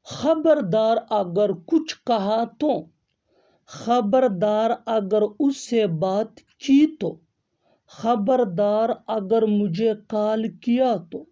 خبردار اگر کچھ کہا تو، خبردار اگر اس سے بات کی تو، خبردار اگر مجھے کال کیا تو،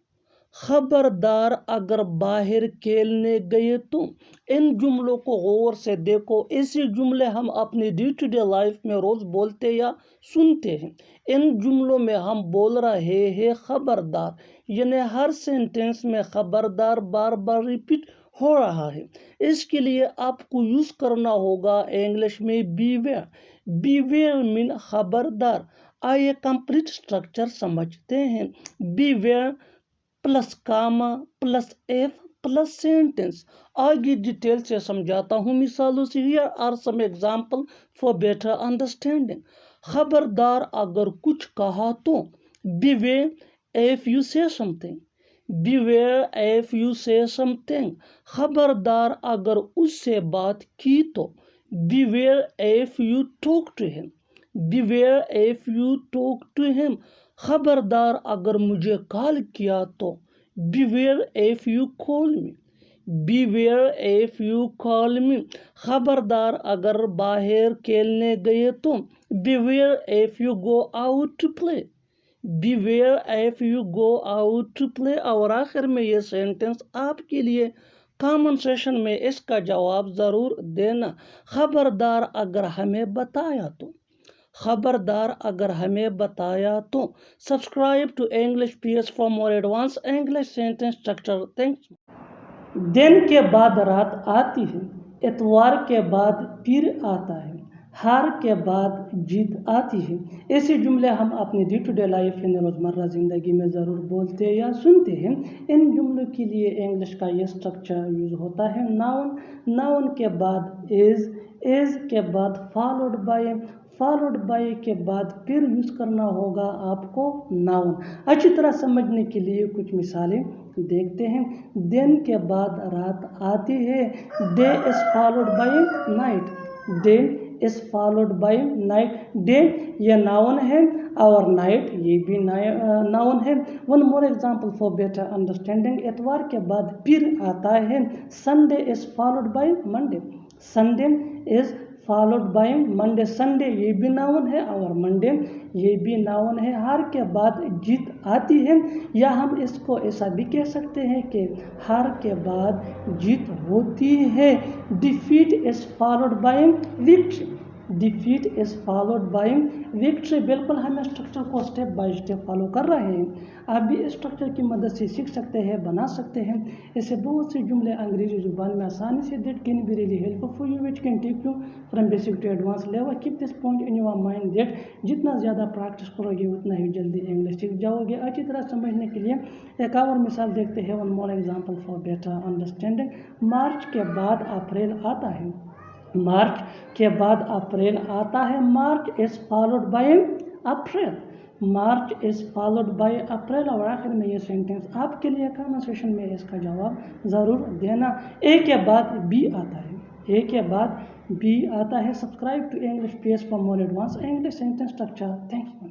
خبردار اگر باہر کھیلنے گئے تو۔ ان جملوں کو غور سے دیکھو، ایسے جملے ہم اپنی ڈے ٹو ڈے لائف میں روز بولتے یا سنتے ہیں۔ ان جملوں میں ہم بول رہے ہیں خبردار، یعنی ہر سینٹینس میں خبردار بار بار ریپیٹ ہو رہا ہے۔ اس کے لیے آپ کو یوز کرنا ہوگا انگلش میں بی ویئر۔ بی ویئر مین خبردار۔ آئیے کمپلیٹ اسٹرکچر سمجھتے ہیں۔ Beware plus comma plus if plus sentence. آگے ڈیٹیل سے سمجھاتا ہوں مثالوں سے۔ Here are some example for better understanding. خبردار اگر کچھ کہا تو، beware if you say something، beware if you say something۔ خبردار اگر اس سے بات کی تو، beware if you talk to him، beware if you talk to him۔ خبردار اگر مجھے کال کیا تو، beware if you call me، beware if you call me۔ خبردار اگر باہر کھیلنے گئے تو، beware if you go out to play، beware if you go out to play۔ اور آخر میں یہ سینٹنس آپ کے لیے کامن سیشن میں اس کا جواب ضرور دینا۔ خبردار اگر ہمیں بتایا تو، خبردار اگر ہمیں بتایا تو۔ Subscribe to English PS for more advance English sentence structure. Thanks. دن کے بعد رات آتی ہے، اتوار کے بعد پیر آتا ہے، ہار کے بعد جیت آتی ہے۔ ایسے جملے ہم اپنی ڈے ٹو ڈے لائف یعنی روزمرہ زندگی میں ضرور بولتے یا سنتے ہیں۔ ان جملوں کے لیے انگلش کا یہ اسٹرکچر یوز ہوتا ہے۔ ناؤن، ناؤن کے بعد از، از کے بعد فالوڈ بائی، فالوڈ بائی کے بعد پھر یوز کرنا ہوگا آپ کو ناؤن۔ اچھی طرح سمجھنے کے لیے کچھ مثالیں دیکھتے ہیں۔ دن کے بعد رات آتی ہے، day is followed by night, day is followed by night. Day یہ ناؤن ہے اور نائٹ یہ بھی ناؤن ہے۔ One more example for better understanding. اتوار کے بعد پھر آتا ہے، Sunday is followed by Monday, Sunday is followed by Monday. Sunday یہ بھی ناؤن ہے اور منڈے یہ بھی ناؤن ہے۔ ہار کے بعد جیت آتی ہے، یا ہم اس کو ایسا بھی کہہ سکتے ہیں کہ ہار کے بعد جیت ہوتی ہے۔ Defeat is followed by victory, defeat is followed by victory. بالکل ہم اسٹرکچر کو اسٹیپ بائی اسٹیپ فالو کر رہے ہیں۔ آپ بھی اسٹرکچر کی مدد سے سیکھ سکتے ہیں، بنا سکتے ہیں۔ ایسے بہت سے جملے انگریزی زبان میں آسانی سے that can be really helpful for you which can take you from basic to advance level. Keep this point in your mind that جتنا زیادہ پریکٹس کرو گے اتنا ہی جلدی انگلش سیکھ جاؤ گے۔ اچھی طرح سمجھنے کے لیے ایک اور مثال دیکھتے ہیں۔ One more example for better understanding. March کے بعد اپریل آتا ہے، مارچ کے بعد اپریل آتا ہے۔ March is followed by April, March is followed by April. اور آخر میں یہ سینٹینس آپ کے لیے کامن سیشن میں اس کا جواب ضرور دینا۔ اے کے بعد بی آتا ہے، اے کے بعد بی آتا ہے۔ Subscribe to English PS for more advance English sentence structure. Thanks.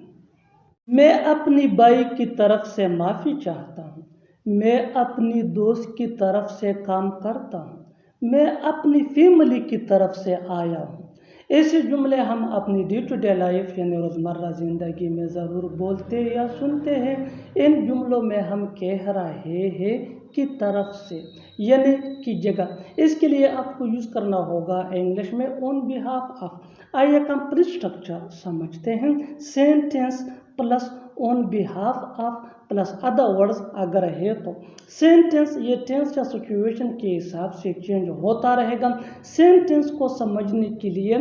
میں اپنی بائی کی طرف سے معافی چاہتا ہوں، میں اپنی دوست کی طرف سے کام کرتا ہوں، میں اپنی فیملی کی طرف سے آیا ہوں۔ ایسے جملے ہم اپنی ڈے ٹو ڈے لائف یعنی روزمرہ زندگی میں ضرور بولتے یا سنتے ہیں۔ ان جملوں میں ہم کہہ رہے ہیں کی طرف سے یعنی کی جگہ۔ اس کے لیے آپ کو یوز کرنا ہوگا انگلش میں آن بہاف آف۔ آئیے کمپلیٹ اسٹرکچر سمجھتے ہیں۔ Sentence plus on behalf of plus other words اگر ہے تو۔ سینٹینس یہ ٹینس یا سچویشن کے حساب سے چینج ہوتا رہے گا۔ سینٹینس کو سمجھنے کے لیے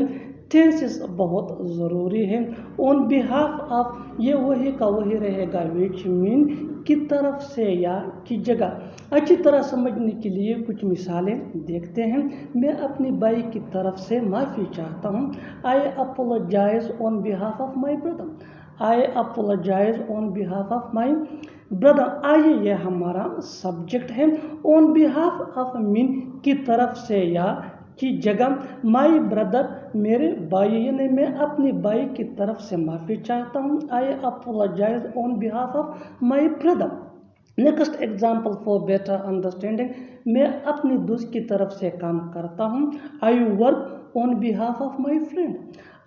ٹینسز بہت ضروری ہے۔ آن بہاف آف یہ وہی کا وہی رہے گا وچ مین کی طرف سے یا کی جگہ۔ اچھی طرح سمجھنے کے لیے کچھ مثالیں دیکھتے ہیں۔ میں اپنی بھائی کی طرف سے معافی چاہتا ہوں، I apologize on behalf of my brother, I apologize on behalf of my brother. آئیے یہ ہمارا سبجیکٹ ہے۔ آن بہاف آف مین کی طرف سے یا کی جگہ، مائی بردر میرے بھائی یعنی میں اپنی بھائی کی طرف سے معافی چاہتا ہوں، I apologize on behalf of my brother. Next example for better understanding. میں اپنی دوست کی طرف سے کام کرتا ہوں. I work on behalf of my friend.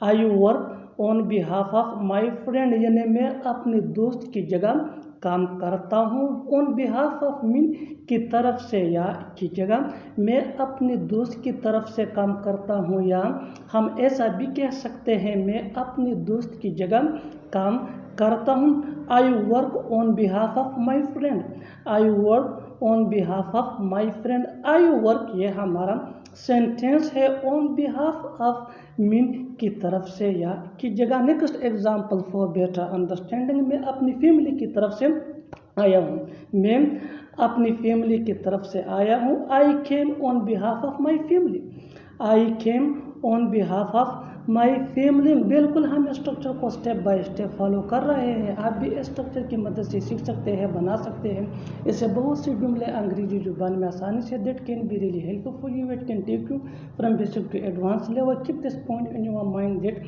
I work on behalf of my friend یعنی میں اپنے دوست کی جگہ کام کرتا ہوں. آن بہاف آف می کی طرف سے یا کی جگہ میں اپنے دوست کی طرف سے کام کرتا ہوں، یا ہم ایسا بھی کہہ سکتے ہیں میں اپنے دوست کی جگہ کام کرتا ہوں. I work on behalf of my friend. I work on behalf of my friend. I work یہ ہمارا سینٹینس ہے آن بہاف آف می کی طرف سے یا کی جگہ. Next example for better understanding. میں اپنی فیملی کی طرف سے آیا ہوں. میں اپنی فیملی کی طرف سے آیا ہوں. I came on behalf of my family. I came on behalf of my family. بالکل ہم اسٹرکچر کو اسٹیپ بائی اسٹیپ فالو کر رہے ہیں. آپ بھی اسٹرکچر کی مدد سے سیکھ سکتے ہیں، بنا سکتے ہیں. اس سے بہت سے جملے انگریزی زبان میں آسانی سے that can be really help for you. It can take you from basic to advance level. Keep this point in your mind that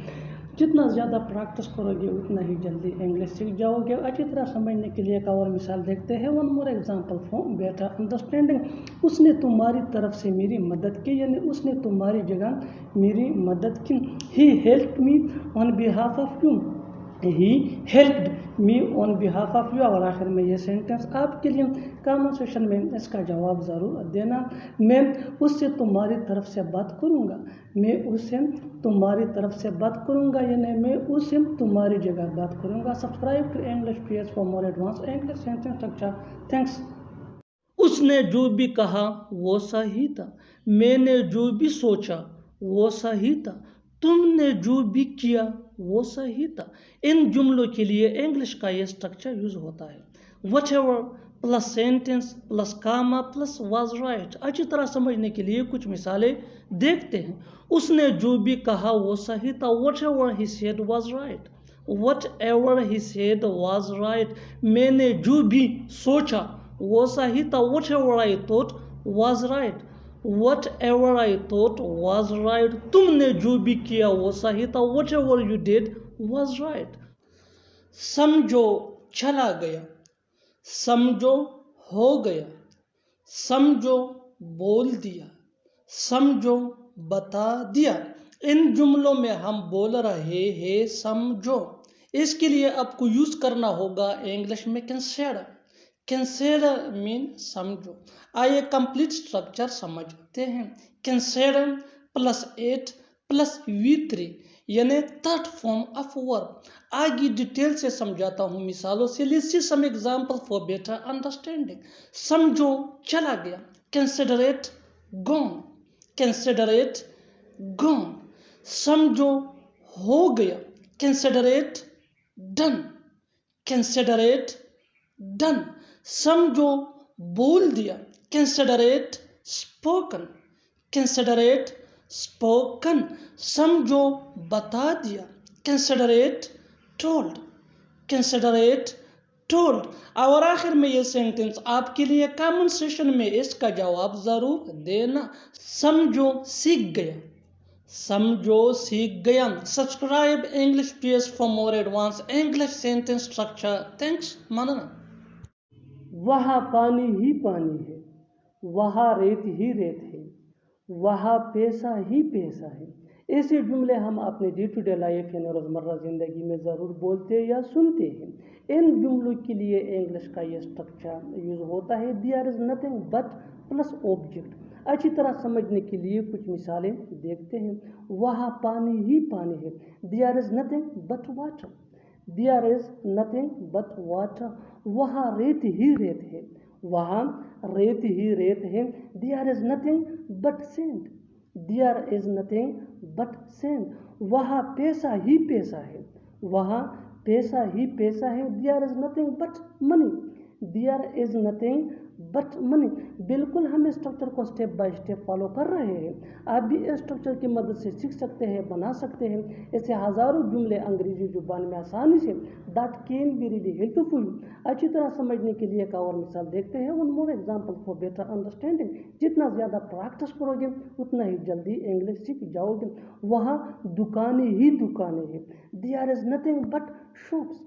جتنا زیادہ پریکٹس کرو گے اتنا ہی جلدی انگلش سیکھ جاؤ گے. اچھی طرح سمجھنے کے لیے ایک اور مثال دیکھتے ہیں. One more example for better understanding. اس نے تمہاری طرف سے میری مدد کی یعنی اس نے تمہاری جگہ میری مدد کی. He helped me on behalf of you. He helped me on behalf of you. اور آخر میں یہ سینٹینس آپ کے لیے کامن سیشن میں اس کا جواب ضرور دینا. میں اس سے تمہاری طرف سے بات کروں گا. میں اس سے تمہاری طرف سے بات کروں گا یعنی میں اس سے تمہاری جگہ بات کروں گا. Subscribe to English page for more advance English sentence structure. Thanks. اس نے جو بھی کہا وہ صحیح تھا. میں نے جو بھی سوچا وہ صحیح تھا. تم نے جو بھی کیا وہ صحیح تھا. ان جملوں کے لیے انگلش کا یہ اسٹرکچر یوز ہوتا ہے. What ever plus sentence plus comma plus was right. اچھی طرح سمجھنے کے لیے کچھ مثالیں دیکھتے ہیں. اس نے جو بھی کہا وہ صحیح تھا. What ever he said was right. What ever he said was right. میں نے جو بھی سوچا وہ صحیح تھا. What ever I thought was right. What ever I thought was right. تم نے جو بھی کیا وہ صحیح تھا. What ever you did was right. سمجھو چلا گیا. سمجھو ہو گیا. سمجھو بول دیا. سمجھو بتا دیا. ان جملوں میں ہم بول رہے ہیں سمجھو. اس کے لیے آپ کو یوز کرنا ہوگا انگلش میں کنسیڈر. کنسیڈر مین سمجھو. آئیے کمپلیٹ اسٹرکچر سمجھتے ہیں. کنسیڈر پلس 8 پلس V3 یعنی تھرڈ فارم آف ورب. آگے ڈیٹیل سے سمجھاتا ہوں مثالوں سے. Let's see some example for better understanding. سمجھو چلا گیا. Consider it gone. Consider it gone. سمجھو ہو گیا. Consider it done. Consider it done. سمجھو بول دیا. Consider it spoken. Consider it spoken. سمجھو بتا دیا. Consider it told. Consider it told. اور آخر میں یہ سینٹینس آپ کے لیے کامن سیشن میں اس کا جواب ضرور دینا. سمجھو سیکھ گیا. سمجھو سیکھ گیا. Subscribe English page for more advance English sentence structure. Thanks. مننا. وہاں پانی ہی پانی ہے. وہاں ریت ہی ریت ہے. وہاں پیسہ ہی پیسہ ہے. ایسے جملے ہم اپنے ڈے ٹو ڈے لائف یعنی روزمرہ زندگی میں ضرور بولتے یا سنتے ہیں. ان جملوں کے لیے انگلش کا یہ اسٹرکچر یوز ہوتا ہے. There is nothing but plus object. اچھی طرح سمجھنے کے لیے کچھ مثالیں دیکھتے ہیں. وہاں پانی ہی پانی ہے. There is nothing but water. Their is nothing but water. وہاں ریت ہی ریت ہے. وہاں ریت ہی ریت ہے. There is nothing but send. Their is nothing but send. وہاں پیسہ ہی پیسہ ہے. وہاں پیسہ ہی پیسہ ہے. There is nothing but money. There is nothing but money. بالکل ہم اسٹرکچر کو اسٹیپ بائی اسٹیپ فالو کر رہے ہیں. آپ بھی اسٹرکچر کی مدد سے سیکھ سکتے ہیں، بنا سکتے ہیں. ایسے ہزاروں جملے انگریزی زبان میں آسانی سے that can be really helpful. اچھی طرح سمجھنے کے لیے ایک اور مثال دیکھتے ہیں. One more example for better understanding. جتنا زیادہ پریکٹس کرو گے اتنا ہی جلدی انگلش سیکھ جاؤ گے. وہاں دکانیں ہی دکانیں ہیں. Their is nothing but shops.